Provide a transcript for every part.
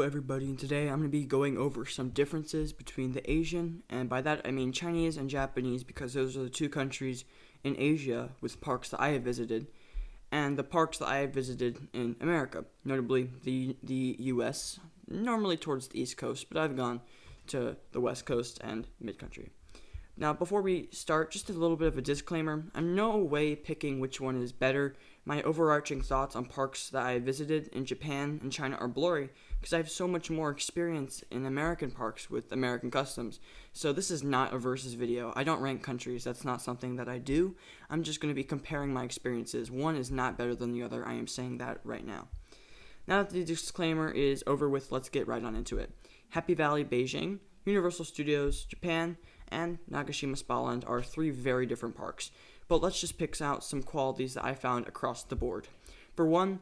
everybody, and today I'm going to be going over some differences between the Asian, and by that I mean Chinese and Japanese, because those are the two countries in Asia with parks that I have visited, and the parks that I have visited in America, notably the US, normally towards the East Coast, but I've gone to the West Coast and Mid-Country. Now, before we start, just a little bit of a disclaimer. I'm no way picking which one is better. My overarching thoughts on parks that I visited in Japan and China are blurry because I have so much more experience in American parks with American customs. So this is not a versus video. I don't rank countries. That's not something that I do. I'm just going to be comparing my experiences. One is not better than the other. I am saying that right now. Now that the disclaimer is over with, let's get right on into it. Happy Valley, Beijing, Universal Studios, Japan, and Nagashima Spa are three very different parks, but let's just pick out some qualities that I found across the board. For one,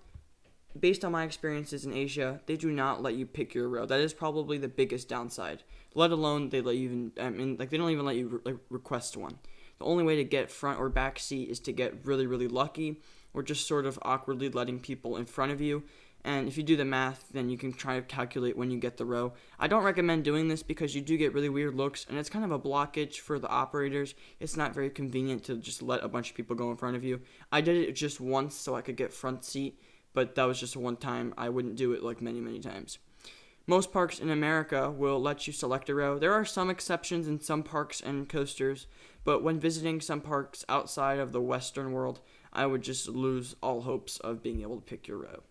based on my experiences in Asia, they do not let you pick your row. That is probably the biggest downside. Let alone they let you they don't even let you request one. The only way to get front or back seat is to get really, really lucky, or just sort of awkwardly letting people in front of you. And if you do the math, then you can try to calculate when you get the row. I don't recommend doing this because you do get really weird looks, and it's kind of a blockage for the operators. It's not very convenient to just let a bunch of people go in front of you. I did it just once so I could get front seat, but that was just one time. I wouldn't do it like many, many times. Most parks in America will let you select a row. There are some exceptions in some parks and coasters, but when visiting some parks outside of the Western world, I would just lose all hopes of being able to pick your row.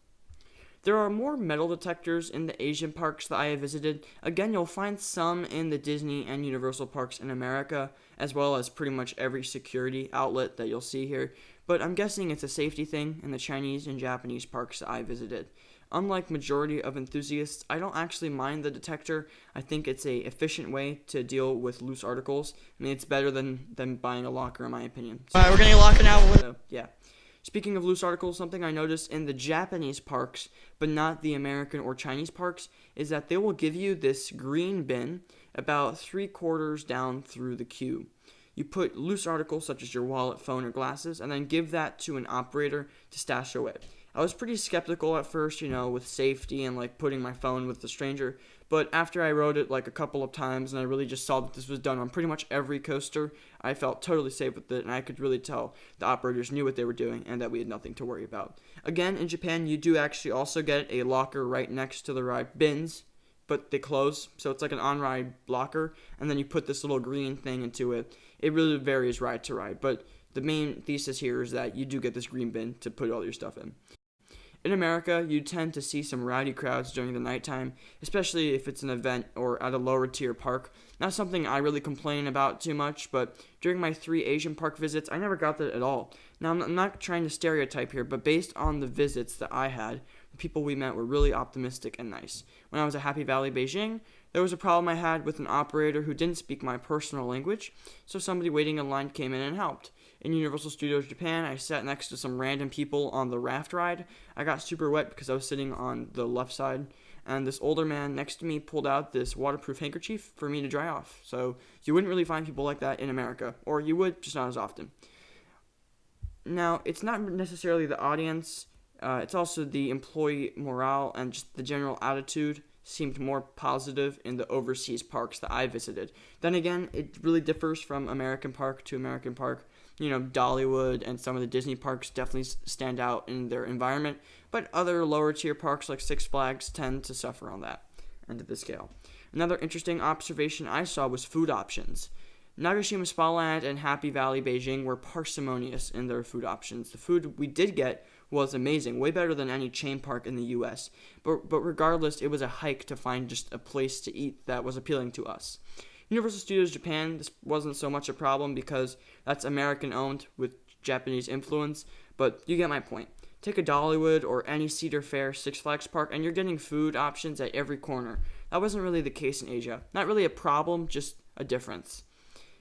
There are more metal detectors in the Asian parks that I have visited. Again, you'll find some in the Disney and Universal parks in America, as well as pretty much every security outlet that you'll see here, but I'm guessing it's a safety thing in the Chinese and Japanese parks that I visited. Unlike majority of enthusiasts, I don't actually mind the detector. I think it's a efficient way to deal with loose articles. I mean, it's better than buying a locker, in my opinion. Alright, we're getting a locker now. So, yeah. Speaking of loose articles, something I noticed in the Japanese parks, but not the American or Chinese parks, is that they will give you this green bin about 3/4 down through the queue. You put loose articles such as your wallet, phone, or glasses, and then give that to an operator to stash away. I was pretty skeptical at first, with safety and putting my phone with the stranger, but after I rode it a couple of times and I really just saw that this was done on pretty much every coaster, I felt totally safe with it, and I could really tell the operators knew what they were doing and that we had nothing to worry about. Again, in Japan, you do actually also get a locker right next to the ride bins, but they close, so it's like an on-ride locker, and then you put this little green thing into it. It really varies ride to ride, but the main thesis here is that you do get this green bin to put all your stuff in. In America, you tend to see some rowdy crowds during the nighttime, especially if it's an event or at a lower tier park. Not something I really complain about too much, but during my 3 Asian park visits, I never got that at all. Now, I'm not trying to stereotype here, but based on the visits that I had, the people we met were really optimistic and nice. When I was at Happy Valley, Beijing, there was a problem I had with an operator who didn't speak my personal language, so somebody waiting in line came in and helped. In Universal Studios Japan, I sat next to some random people on the raft ride. I got super wet because I was sitting on the left side, and this older man next to me pulled out this waterproof handkerchief for me to dry off. So you wouldn't really find people like that in America, or you would, just not as often. Now, it's not necessarily the audience, it's also the employee morale and just the general attitude seemed more positive in the overseas parks that I visited. Then again, it really differs from American park to American park. Dollywood and some of the Disney parks definitely stand out in their environment, but other lower tier parks like Six Flags tend to suffer on that end of the scale. Another interesting observation I saw was food options. Nagashima Spa and Happy Valley Beijing were parsimonious in their food options. The food we did get was amazing, way better than any chain park in the US, but regardless, it was a hike to find just a place to eat that was appealing to us. Universal Studios Japan, this wasn't so much a problem because that's American owned with Japanese influence, but you get my point. Take a Dollywood or any Cedar Fair Six Flags park and you're getting food options at every corner. That wasn't really the case in Asia. Not really a problem, just a difference.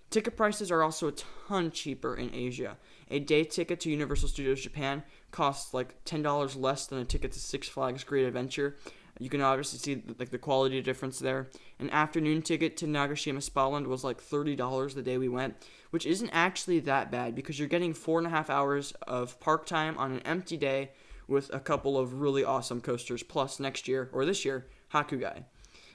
Ticket prices are also a ton cheaper in Asia. A day ticket to Universal Studios Japan costs $10 less than a ticket to Six Flags Great Adventure. You can obviously see the quality difference there. An afternoon ticket to Nagashima Spa was $30 the day we went, which isn't actually that bad because you're getting 4.5 hours of park time on an empty day with a couple of really awesome coasters, plus next year, or this year, Hakugai.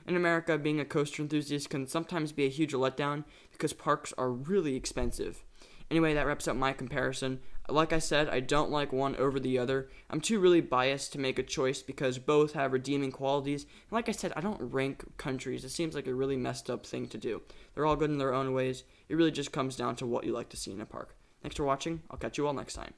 In America, being a coaster enthusiast can sometimes be a huge letdown because parks are really expensive. Anyway, that wraps up my comparison. Like I said, I don't like one over the other. I'm too really biased to make a choice because both have redeeming qualities. And like I said, I don't rank countries. It seems like a really messed up thing to do. They're all good in their own ways. It really just comes down to what you like to see in a park. Thanks for watching. I'll catch you all next time.